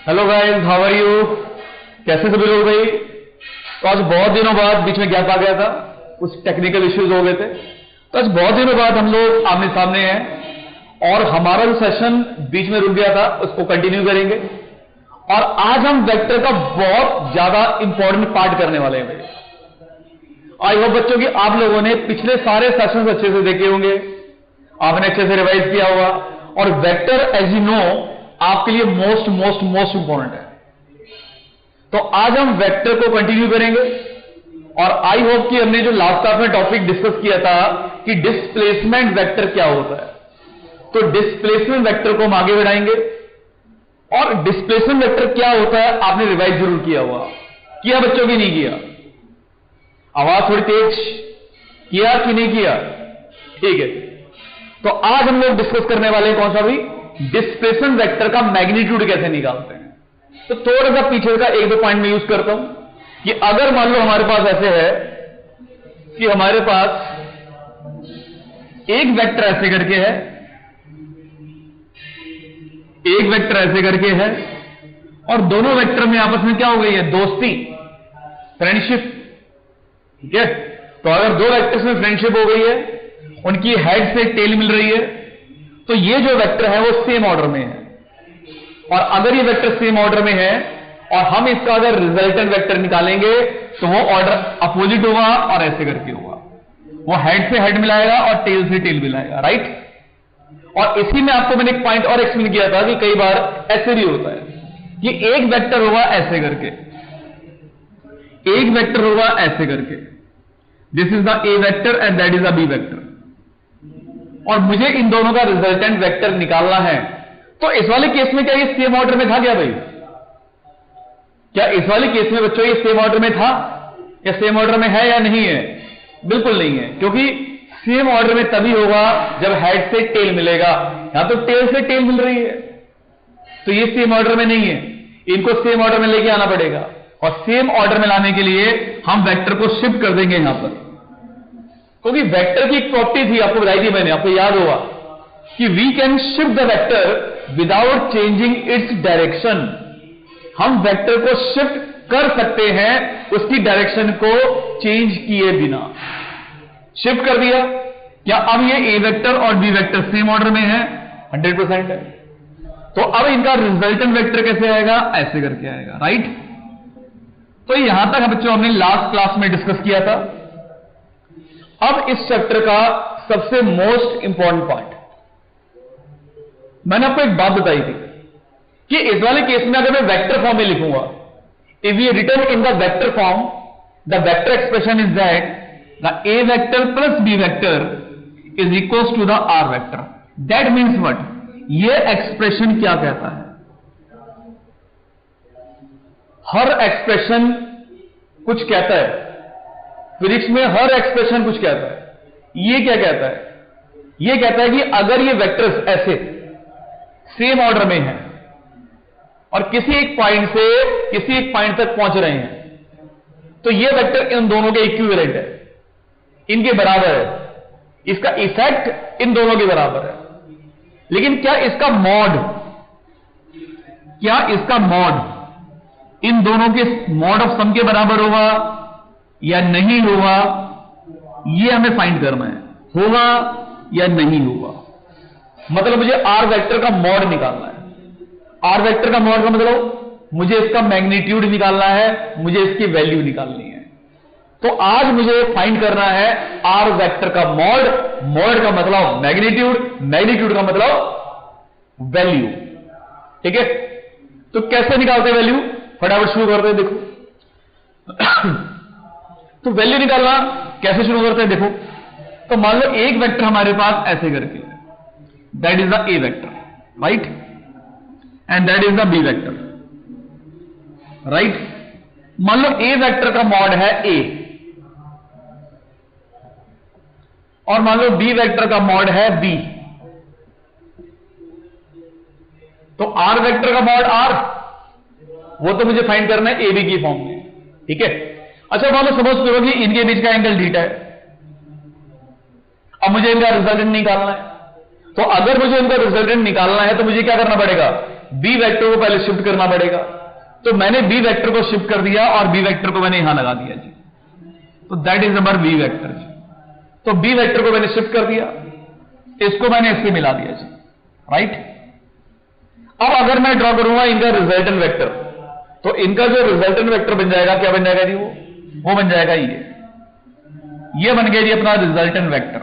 Hello guys, how are you? कैसे सभी लोग भाई? तो आज बहुत दिनों बाद बीच में गैप आ गया था, कुछ टेक्निकल इश्यूज हो गए थे, तो आज बहुत दिनों बाद हम लोग आमने सामने हैं और हमारा जो सेशन बीच में रुक गया था उसको कंटिन्यू करेंगे। और आज हम वेक्टर का बहुत ज्यादा इंपॉर्टेंट पार्ट करने वाले हैं भाई। आई होप बच्चों की आप लोगों ने पिछले सारे सेशंस अच्छे से देखे होंगे, आपने अच्छे से रिवाइज किया होगा। और वेक्टर एज यू नो आपके लिए मोस्ट मोस्ट मोस्ट इंपॉर्टेंट है। तो आज हम वेक्टर को कंटिन्यू करेंगे और आई होप कि हमने जो लास्ट क्लास में टॉपिक डिस्कस किया था कि डिस्प्लेसमेंट वेक्टर क्या होता है, तो डिस्प्लेसमेंट वेक्टर को हम आगे बढ़ाएंगे। और डिस्प्लेसमेंट वेक्टर क्या होता है आपने रिवाइज जरूर किया हुआ, किया बच्चों की नहीं किया? आवाज थोड़ी तेज, किया कि नहीं किया? ठीक है, तो आज हम लोग डिस्कस करने वाले हैं कौन सा भी, डिस्प्लेसमेंट वेक्टर का मैग्नीट्यूड कैसे निकालते हैं। तो थोड़ा सा पीछे का एक दो पॉइंट में यूज करता हूं कि अगर मान लो हमारे पास ऐसे है कि हमारे पास एक वेक्टर ऐसे करके है, एक वेक्टर ऐसे करके है और दोनों वेक्टर में आपस में क्या हो गई है, दोस्ती, फ्रेंडशिप। ठीक है, तो अगर दो वेक्टर्स में फ्रेंडशिप हो गई है, उनकी हेड से टेल मिल रही है, तो ये जो वेक्टर है वो सेम ऑर्डर में है। और अगर ये वेक्टर सेम ऑर्डर में है और हम इसका अगर रिजल्टेंट वेक्टर निकालेंगे तो वो ऑर्डर अपोजिट होगा और ऐसे करके होगा, वो हेड से हेड मिलाएगा और टेल से टेल मिलाएगा, राइट। और इसी में आपको मैंने एक पॉइंट और एक्सप्लेन किया था कि कई बार ऐसे भी होता है कि एक वेक्टर होगा ऐसे करके, एक वेक्टर होगा ऐसे करके, this is the A vector and that is the B vector, और मुझे इन दोनों का रिजल्टेंट वेक्टर निकालना है। तो इस वाले केस में क्या ये सेम ऑर्डर में था क्या भाई? क्या इस वाले केस में बच्चों ये सेम ऑर्डर में था या सेम ऑर्डर में है या नहीं है? बिल्कुल नहीं है, क्योंकि सेम ऑर्डर में तभी होगा जब हेड से टेल मिलेगा। यहां तो टेल से टेल मिल रही है, तो ये सेम ऑर्डर में नहीं है, इनको सेम ऑर्डर में लेके आना पड़ेगा। और सेम ऑर्डर में लाने के लिए हम वेक्टर को शिफ्ट कर देंगे यहां पर, क्योंकि वेक्टर की एक प्रॉपर्टी थी, आपको बताई थी मैंने, आपको याद होगा कि we can shift the vector without changing its direction. हम वेक्टर को शिफ्ट कर सकते हैं उसकी डायरेक्शन को चेंज किए बिना। शिफ्ट कर दिया, क्या अब ये ए वेक्टर और बी वेक्टर सेम ऑर्डर में है? 100% है। तो अब इनका रिजल्टेंट वेक्टर कैसे आएगा? ऐसे करके आएगा, राइट। तो यहां तक बच्चों हमने लास्ट क्लास में डिस्कस किया था। अब इस चैप्टर का सबसे मोस्ट इंपॉर्टेंट पार्ट, मैंने आपको एक बात बताई थी कि इस वाले केस में अगर मैं वेक्टर फॉर्म में लिखूंगा, if we return in the vector form, the vector expression is that the A vector plus B vector is equals to the R vector. That means what? ये एक्सप्रेशन क्या कहता है? हर expression कुछ कहता है, physics में हर एक्सप्रेशन कुछ कहता है। ये क्या कहता है? ये कहता है कि अगर ये वेक्टर्स ऐसे सेम ऑर्डर में हैं और किसी एक पॉइंट से किसी एक पॉइंट तक पहुंच रहे हैं, तो ये वेक्टर इन दोनों के इक्विवेलेंट है, इनके बराबर है, इसका इफेक्ट इन दोनों के बराबर है। लेकिन क्या इसका मॉड इन दोनों के मॉड ऑफ सम के बराबर होगा या नहीं होगा? यह हमें फाइंड करना है, होगा या नहीं होगा। मतलब मुझे आर वेक्टर का मॉड निकालना है। आर वेक्टर का मॉड का मतलब मुझे इसका मैग्नीट्यूड निकालना है, मुझे इसकी वैल्यू निकालनी है। तो आज मुझे फाइंड करना है आर वेक्टर का मॉड। मॉड का मतलब मैग्नीट्यूड, मैग्नीट्यूड का मतलब वैल्यू। ठीक है, तो कैसे निकालते हैं वैल्यू? फटाफट शुरू करते हैं, देखो। तो वैल्यू निकालना कैसे शुरू करते हैं, देखो। तो मान लो एक वेक्टर हमारे पास ऐसे करके, that is the A vector, right, and that is the B vector, right. मान लो ए वेक्टर का मॉड है ए और मान लो बी वेक्टर का मॉड है बी, तो आर वेक्टर का मॉड आर, वो तो मुझे फाइंड करना है ए बी की फॉर्म में। ठीक है, अच्छा मान लो सपोज करो कि इनके बीच का एंगल थीटा है, अब मुझे इनका रिजल्टेंट निकालना है। तो अगर मुझे इनका रिजल्टेंट निकालना है तो मुझे क्या करना पड़ेगा, बी वेक्टर को पहले शिफ्ट करना पड़ेगा। तो मैंने बी वेक्टर को शिफ्ट कर दिया और बी वेक्टर को मैंने यहां लगा दिया जी, तो that is number B vector जी। तो बी वेक्टर को मैंने शिफ्ट कर दिया, इसको मैंने इससे मिला दिया जी, राइट। अब अगर मैं ड्रॉ करूंगा इनका रिजल्टेंट वेक्टर, तो इनका जो रिजल्टेंट वेक्टर बन जाएगा, क्या बन जाएगा जी, वो बन जाएगा ये बन गया जी अपना रिजल्टेंट वेक्टर,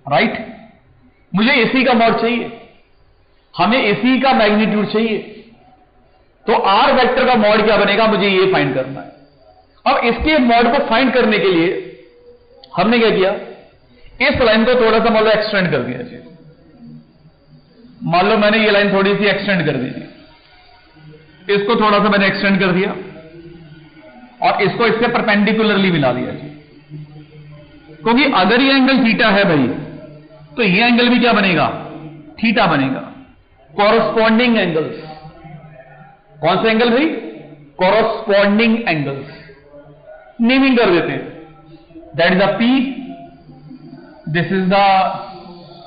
राइट। मुझे एसी का मॉड चाहिए, हमें एसी का मैग्नीट्यूड चाहिए, तो आर वेक्टर का मॉड क्या बनेगा, मुझे ये फाइंड करना है। अब इसके मॉड को फाइंड करने के लिए हमने क्या किया, इस लाइन को थोड़ा सा मान लो एक्सटेंड कर दिया जी। मान लो मैंने ये लाइन थोड़ी सी एक्सटेंड कर दी, इसको थोड़ा सा मैंने एक्सटेंड कर दिया और इसको इससे परपेंडिकुलरली मिला दिया जी। क्योंकि अगर ये एंगल थीटा है भाई, तो ये एंगल भी क्या बनेगा, थीटा बनेगा। कॉरस्पॉन्डिंग एंगल्स, कौन से एंगल भाई, कॉरस्पॉन्डिंग एंगल्स, नेमिंग कर देते हैं। That is the P, this is the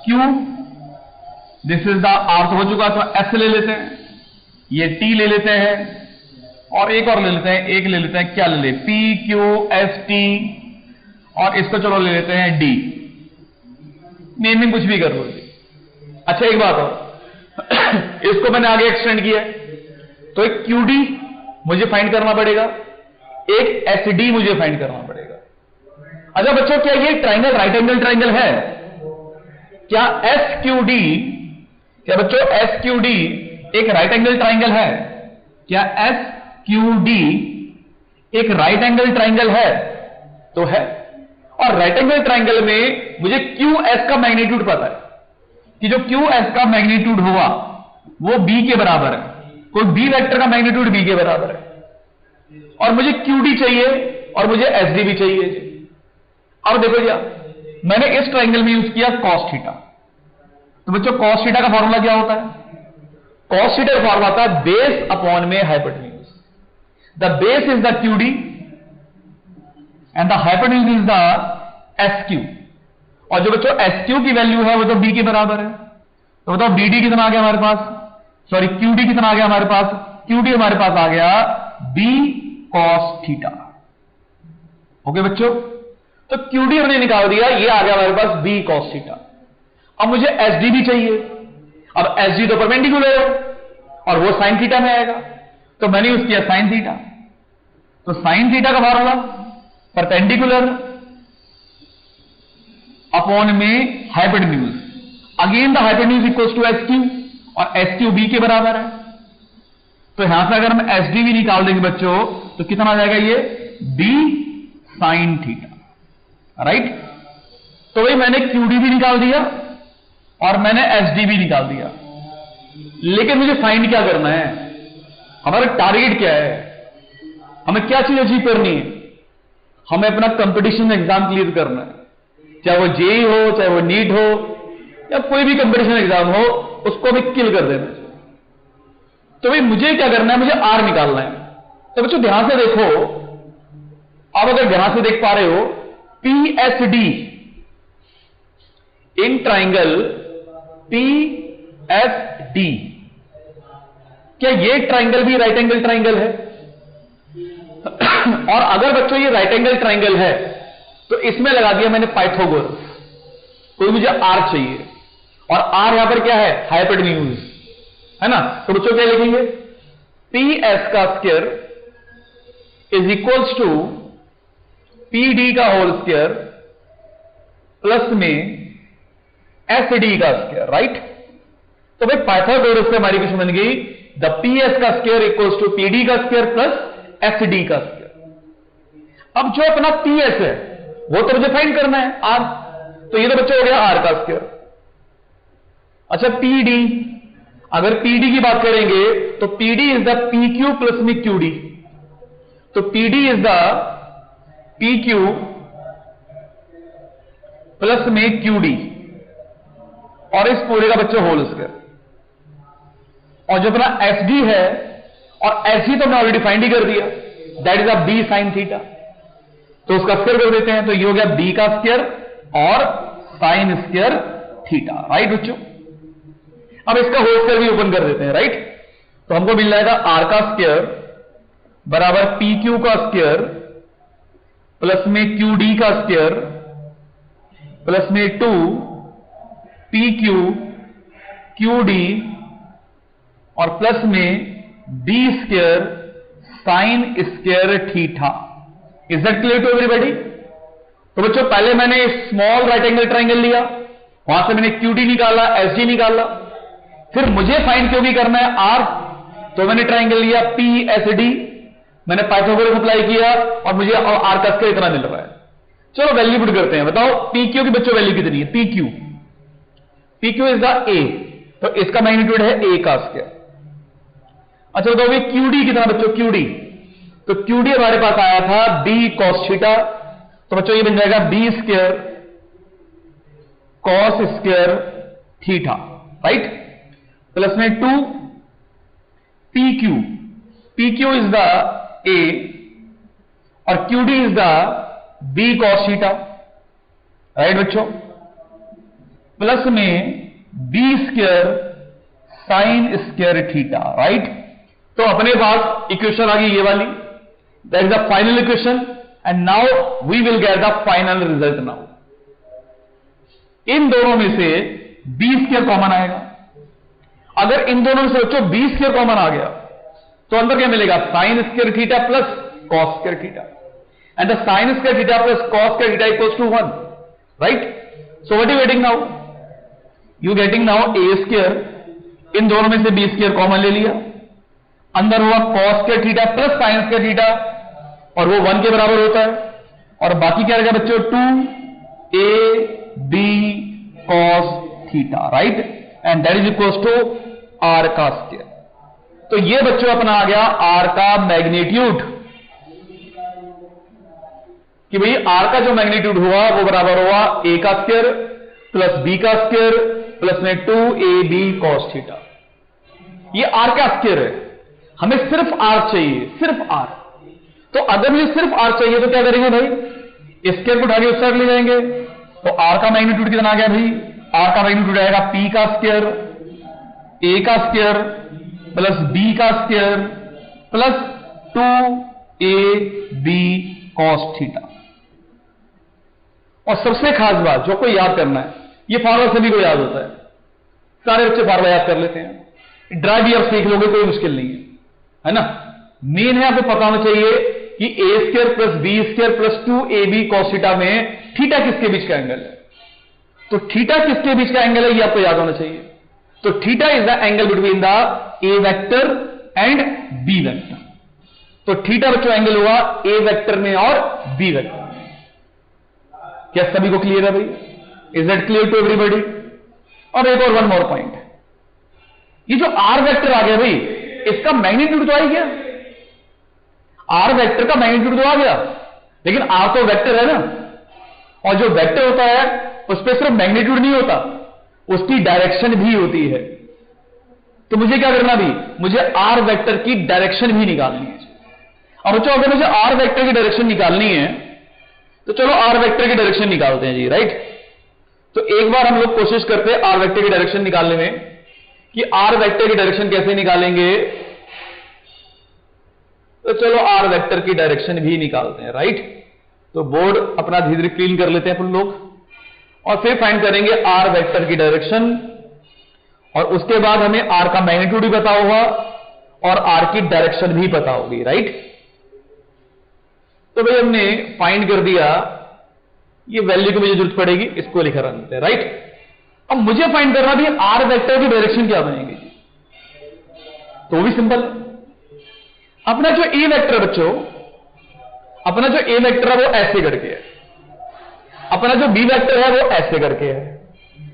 Q, this is the R, तो हो चुका, तो एस ले लेते हैं, ये टी ले लेते हैं और एक और ले लेते हैं, एक ले लेते हैं, क्या ले ले, पी क्यू एस टी, और इसको चलो ले लेते हैं डी। नेमिंग कुछ भी कर लो। अच्छा एक बात और इसको मैंने आगे एक्सटेंड किया, तो एक क्यू डी मुझे फाइंड करना पड़ेगा, एक एस डी मुझे फाइंड करना पड़ेगा। अच्छा बच्चों, क्या ये ट्राइंगल राइट एंगल ट्राइंगल है? क्या एस क्यू डी, क्या बच्चों एस क्यू डी एक राइट एंगल ट्राइंगल है? क्या एस क्यू डी एक राइट एंगल ट्राइंगल है? तो है। और राइट एंगल ट्राइंगल में मुझे क्यू एस का मैग्नीट्यूड पता है कि जो क्यू एस का मैग्नीट्यूड होगा वो बी के बराबर है, कोई बी वेक्टर का मैग्नीट्यूड बी के बराबर है, और मुझे क्यू डी चाहिए और मुझे एस डी भी चाहिए जी। अब देखो जी, मैंने इस ट्राइंगल में यूज किया कॉस थीटा। तो बच्चों कॉस थीटा का फॉर्मूला क्या होता है? कॉस थीटा का फॉर्मूला होता है बेस अपॉन में hypotenuse. The base is the Q D and the hypotenuse is the S Q. और जो बच्चों एस क्यू की वैल्यू है वो तो बी के बराबर है। तो बताओ बी डी कितना आ गया हमारे पास, सॉरी क्यू डी कितना आ गया हमारे पास, क्यू डी हमारे पास आ गया बी कॉस थीटा। ओके बच्चों, तो क्यू डी हमने निकाल दिया, ये आ गया हमारे पास बी कॉस थीटा। अब मुझे एस डी भी चाहिए। अब एस डी तो परपेंडिकुलर है और वो साइन थीटा में आएगा, तो मैंने यूज किया साइन थीटा। तो साइन थीटा का फॉर्मूला परपेंडिकुलर अपॉन में hypotenuse, again the hypotenuse equals to S Q, और एस क्यू बी के बराबर है। तो यहां से अगर हम एस डी भी निकाल देंगे बच्चों, तो कितना आ जाएगा, ये बी साइन थीटा, राइट। तो भाई मैंने क्यू डी भी निकाल दिया और मैंने एस डी भी निकाल दिया, लेकिन मुझे फाइंड क्या करना है, हमारा टारगेट क्या है, हमें क्या चीज अचीव करनी है? हमें अपना कंपटीशन एग्जाम क्लियर करना है, चाहे वो जेई हो, चाहे वो नीट हो, या कोई भी कंपटीशन एग्जाम हो, उसको हमें किल कर देना है। तो भाई मुझे क्या करना है, मुझे आर निकालना है। तो बच्चों ध्यान से देखो, आप अगर ध्यान से देख पा रहे हो, P S D in triangle P S D, क्या ये ट्राइंगल भी राइट एंगल ट्राइंगल है? और अगर बच्चों ये राइट एंगल ट्राइंगल है तो इसमें लगा दिया मैंने पाइथागोरस। तो मुझे आर चाहिए, और आर यहां पर क्या है, हाइपोटेन्यूज है ना। तो बच्चों क्या लिखेंगे, पी एस का square is equals to P D का होल स्क्वायर प्लस में एस डी का स्क्वायर, राइट। तो भाई पाइथागोरस से हमारी कुछ बन गई, द पी एस का square equals to P D का स्क्वायर प्लस एस डी का स्क्वायर। अब जो अपना पी एस है वो तो मुझे फाइंड करना है, आर। तो ये तो बच्चा हो गया आर का स्क्वायर। अच्छा पी डी, अगर पी डी की बात करेंगे तो P D is the P Q plus में क्यू डी। तो P D is the P Q plus में क्यू डी, और इस पूरे का बच्चा होल स्क्वायर। और जो अपना एस डी है, और एस डी तो हमने ऑलरेडी फाइंड ही कर दिया, that is a B sine theta. तो उसका स्क्वायर कर देते हैं, तो ये हो गया बी का स्क्वायर और साइन स्क्वायर थीटा, राइट बच्चों। अब इसका होल स्क्वायर भी ओपन कर देते हैं, राइट। तो हमको मिल जाएगा आर का स्क्वायर बराबर पी क्यू का स्क्वायर प्लस में क्यू डी का स्क्वायर प्लस में 2 पी क्यू क्यू डी और प्लस में D square sine square theta. Is that clear to everybody? तो बच्चों पहले मैंने स्मॉल राइट एंगल ट्राइंगल लिया, वहां से मैंने क्यू डी निकाला, एस डी निकाला, फिर मुझे फाइंड क्यों भी करना है आर, तो मैंने ट्राइंगल लिया पी एस डी, मैंने पाइथागोरस अप्लाई किया और मुझे आर का स्क्वायर इतना मिल रहा है। चलो वैल्यू पुट करते हैं, बताओ पी क्यू की बच्चों वैल्यू कितनी है? पी क्यू इज द ए, तो इसका मैग्नीट्यूड है ए का स्क्वायर। अच्छा बताओ क्यू डी कितना बच्चों? क्यू डी, तो क्यू डी हमारे पास आया था बी कॉस थीटा, तो बच्चों ये बन जाएगा B square cos square theta, right, plus में 2 P Q is the A और Q D is the B cos theta, right बच्चों, प्लस में B square sine square theta, right. तो अपने पास इक्वेशन आ गई ये वाली, that is the final equation and now we will get the final result. Now इन दोनों में से बी स्क्वायर कॉमन आएगा, अगर इन दोनों में से बच्चों बी स्क्वायर कॉमन आ गया तो अंदर क्या मिलेगा? Sine square theta plus cos square theta, and the sine square theta plus cos square theta equals to 1, right. So what you getting now? You getting now A square, इन दोनों में से B square common ले लिया, अंदर हुआ cos square theta plus sign square theta और वो 1 के बराबर होता है, और बाकी क्या रहेगा बच्चों? 2 B cos theta, right, and that is equals to R का स्क्वायर। तो ये बच्चों अपना आ गया आर का मैग्नीट्यूड, कि भाई आर का जो मैग्नीट्यूड हुआ वो बराबर हुआ ए का स्क्वायर प्लस बी का स्क्वायर प्लस में 2ab cos थीटा। ये आर का स्क्वायर है, हमें सिर्फ आर चाहिए, सिर्फ आर। तो अगर मुझे सिर्फ आर चाहिए तो क्या करेंगे भाई? स्क्वायर को उठा के उस साइड ले जाएंगे, तो आर का मैग्नीट्यूड कितना आ गया भाई? आर का मैग्नीट्यूड आएगा पी का स्क्वायर ए का स्क्वायर प्लस बी का square plus 2ab cos theta. और सबसे खास बात जो कोई याद करना है, ये फार्मूला सभी को याद होता है, सारे बच्चे फार्मूला याद कर लेते हैं, ड्राइव भी आप सीख लोगे, कोई मुश्किल नहीं है ना। मेन है आपको पता होना चाहिए कि A square plus B square plus 2ab cos theta में थीटा किसके बीच का एंगल है? तो थीटा किसके बीच का एंगल है ये आपको याद होना चाहिए। तो theta is the angle between the A vector and B vector. तो थीटा बच्चों एंगल हुआ ए वेक्टर में और बी वेक्टर में। क्या सभी को क्लियर है भाई? Is that clear to everybody? और एक और वन मोर पॉइंट, ये जो आर वेक्टर आ गया भाई, इसका मैग्नीट्यूड तो आ ही गया, आर वेक्टर का मैग्नीट्यूड तो आ गया, लेकिन आर तो वेक्टर है ना, और जो वेक्टर होता है उस पर सिर्फ मैग्नीट्यूड नहीं होता, उसकी डायरेक्शन भी होती है। तो मुझे क्या करना भी? मुझे आर वेक्टर की डायरेक्शन भी निकालनी है। और बच्चों अगर मुझे आर वेक्टर की डायरेक्शन निकालनी है तो चलो आर वेक्टर की डायरेक्शन निकालते हैं जी, राइट। तो एक बार हम लोग कोशिश करते हैं आर वेक्टर की डायरेक्शन निकालने में, कि आर वेक्टर की डायरेक्शन कैसे निकालेंगे। तो चलो आर वेक्टर की डायरेक्शन भी निकालते हैं, राइट। तो बोर्ड अपना धीरे धीरे क्लीन कर लेते हैं अपन लोग, और फिर फाइंड करेंगे आर वेक्टर की डायरेक्शन, और उसके बाद हमें आर का मैग्नीट्यूड भी पता होगा और आर की डायरेक्शन भी पता होगी, राइट। तो भाई हमने फाइंड कर दिया, ये वैल्यू की मुझे जरूरत पड़ेगी, इसको लिखा रहते हैं, राइट। अब मुझे फाइंड करना भी आर वेक्टर की डायरेक्शन क्या बनेगी, तो वो भी सिंपल है। अपना जो ए वेक्टर है बच्चों, अपना जो ए वेक्टर है वो ऐसे करके है, अपना जो बी वेक्टर है वो ऐसे करके है।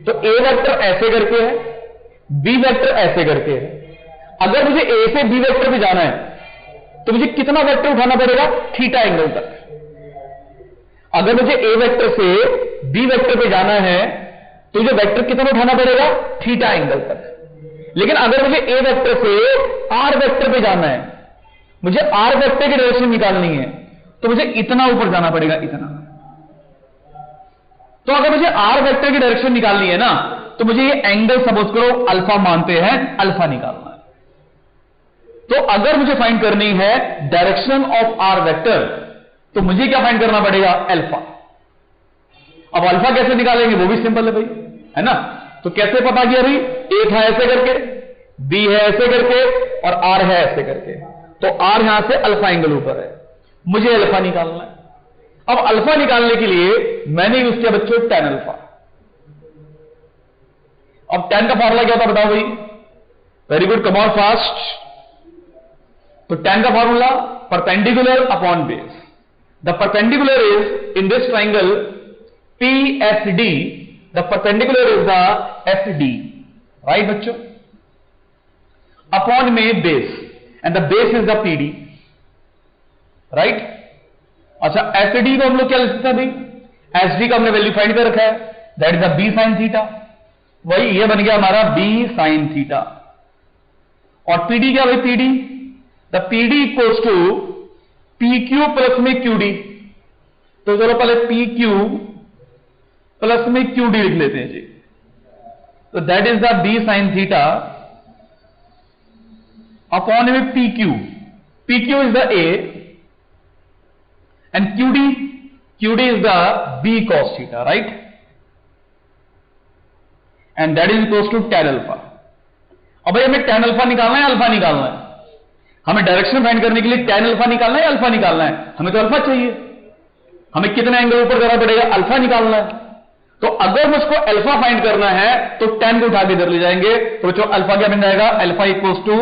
तो ए वेक्टर ऐसे करके है, बी वेक्टर ऐसे करके है। अगर मुझे ए से बी वेक्टर पे जाना है तो मुझे कितना वेक्टर उठाना पड़ेगा? थीटा एंगल तक। अगर मुझे ए वेक्टर से बी वेक्टर पे जाना है तो मुझे वेक्टर कितना उठाना पड़ेगा? थीटा एंगल तक। लेकिन अगर मुझे ए वेक्टर से आर वेक्टर पे जाना है, मुझे आर वेक्टर की डायरेक्शन निकालनी है, तो मुझे इतना ऊपर जाना पड़ेगा, इतना। तो अगर मुझे आर वेक्टर की डायरेक्शन निकालनी है ना, तो मुझे ये एंगल सपोज करो अल्फा मानते हैं, अल्फा निकालना है। तो अगर मुझे फाइंड करनी है डायरेक्शन ऑफ आर वेक्टर, तो मुझे क्या फाइंड करना पड़ेगा? अल्फा। अब अल्फा कैसे निकालेंगे? वो भी सिंपल है भाई, है ना। तो कैसे पता किया भाई? ए था ऐसे करके, बी है ऐसे करके, और आर है ऐसे करके। तो आर यहां से अल्फा एंगल ऊपर है, मुझे अल्फा निकालना है। अब अल्फा निकालने के लिए मैंने यूज किया बच्चों tan अल्फा। अब tan का फॉर्मूला क्या होता बताओ भाई? Very good, come on fast. तो tan का formula perpendicular upon base. The perpendicular is in this triangle PSD, the perpendicular is the SD, right बच्चों? अपॉन में base, and the base is the PD, right? अच्छा, SD को हम लोग क्या लिख सकते हैं भाई? SD का हमने वैल्यू फाइंड कर रखा है, that is the B sin theta. वही ये बन गया हमारा B sin थीटा। और PD क्या भाई? PD, the PD equals to PQ plus में QD। तो चलो पहले PQ प्लस में QD लिख लेते हैं जी। तो that is the B sin theta upon में PQ। PQ is the A and QD is the B cos theta, right? And that is equals to tan alpha. अब भाई हमें tan alpha निकालना है, अल्फा निकालना है? हमें डायरेक्शन फाइंड करने के लिए tan alpha निकालना है या अल्फा निकालना है? हमें तो अल्फा चाहिए। हमें कितना एंगल ऊपर करना पड़ेगा? अल्फा निकालना है। तो अगर मुझको अल्फा फाइंड करना है तो tan को उठा के इधर ले जाएंगे, तो बच्चों अल्फा क्या बन जाएगा? Alpha equals to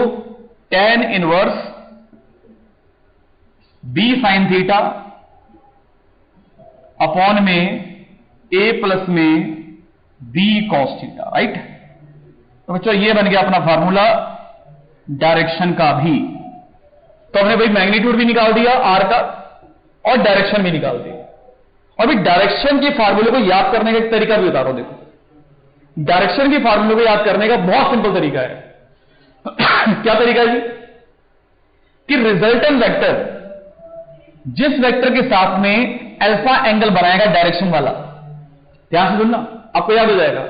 tan inverse B sin theta upon में A प्लस में B cos थीटा, राइट? तो बच्चों ये बन गया अपना फार्मूला डायरेक्शन का भी। तो हमने भाई मैग्नीट्यूड भी निकाल दिया R का और डायरेक्शन भी निकाल दिया। और भाई डायरेक्शन के फार्मूले को याद करने का एक तरीका भी बता रहा हूं। देखो, डायरेक्शन के फार्मूले को याद करने का बहुत सिंपल तरीका है। क्या तरीका है जी? कि रिजल्टेंट वेक्टर जिस वेक्टर के साथ में अल्फा एंगल बनाएगा डायरेक्शन वाला, ध्यान से सुनना, आपको याद हो जाएगा।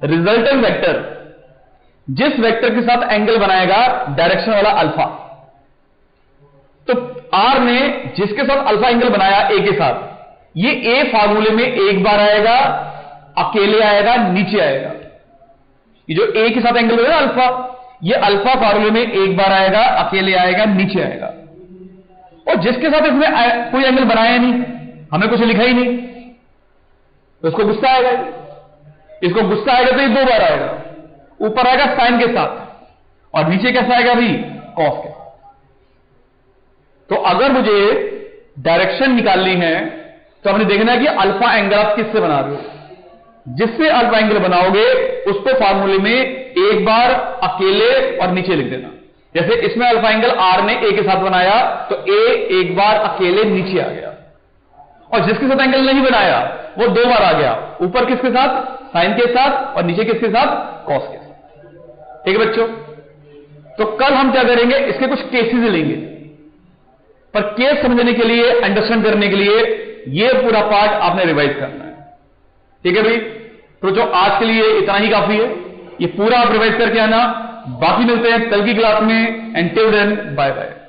रिजल्टेंट वेक्टर जिस वेक्टर के साथ एंगल बनाएगा डायरेक्शन वाला अल्फा, तो आर ने जिसके साथ अल्फा एंगल बनाया ए के साथ, ये ए फार्मूले में एक बार आएगा, अकेले आएगा, नीचे आएगा। ये जो ए के साथ एंगल बनेगा अल्फा, ये अल्फा फार्मूले में एक बार आएगा, अकेले आएगा, नीचे आएगा। और जिसके साथ इसमें कोई एंगल बनाया नहीं, हमें कुछ लिखा ही नहीं, तो इसको गुस्सा आएगा। इसको गुस्सा आएगा तो ये दो बार आएगा, ऊपर आएगा साइन के साथ और नीचे कैसा आएगा भी? कॉस के। तो अगर मुझे डायरेक्शन निकालनी है तो हमने देखना है कि अल्फा एंगल आप किससे बना रहे हो। जिससे अल्फा एंगल बनाओगे उसको फार्मूले में एक बार अकेले और नीचे लिख देना। जैसे इसमें अल्फा एंगल आर ने ए के साथ बनाया तो ए एक बार अकेले नीचे आ गया, और जिसके साथ एंगल नहीं बनाया वो दो बार आ गया, ऊपर किसके साथ? साइन के साथ, और नीचे किसके साथ? कॉस के साथ। ठीक है बच्चों? तो कल हम क्या करेंगे, इसके कुछ केसेस लेंगे, पर केस समझने के लिए, अंडरस्टैंड करने के लिए ये पूरा पार्ट आपने रिवाइज करना है। ठीक है भाई? तो जो आज के लिए इतना ही काफी है, ये पूरा आप रिवाइज करके आना। बाकी मिलते हैं कल की क्लास में, and till then bye bye.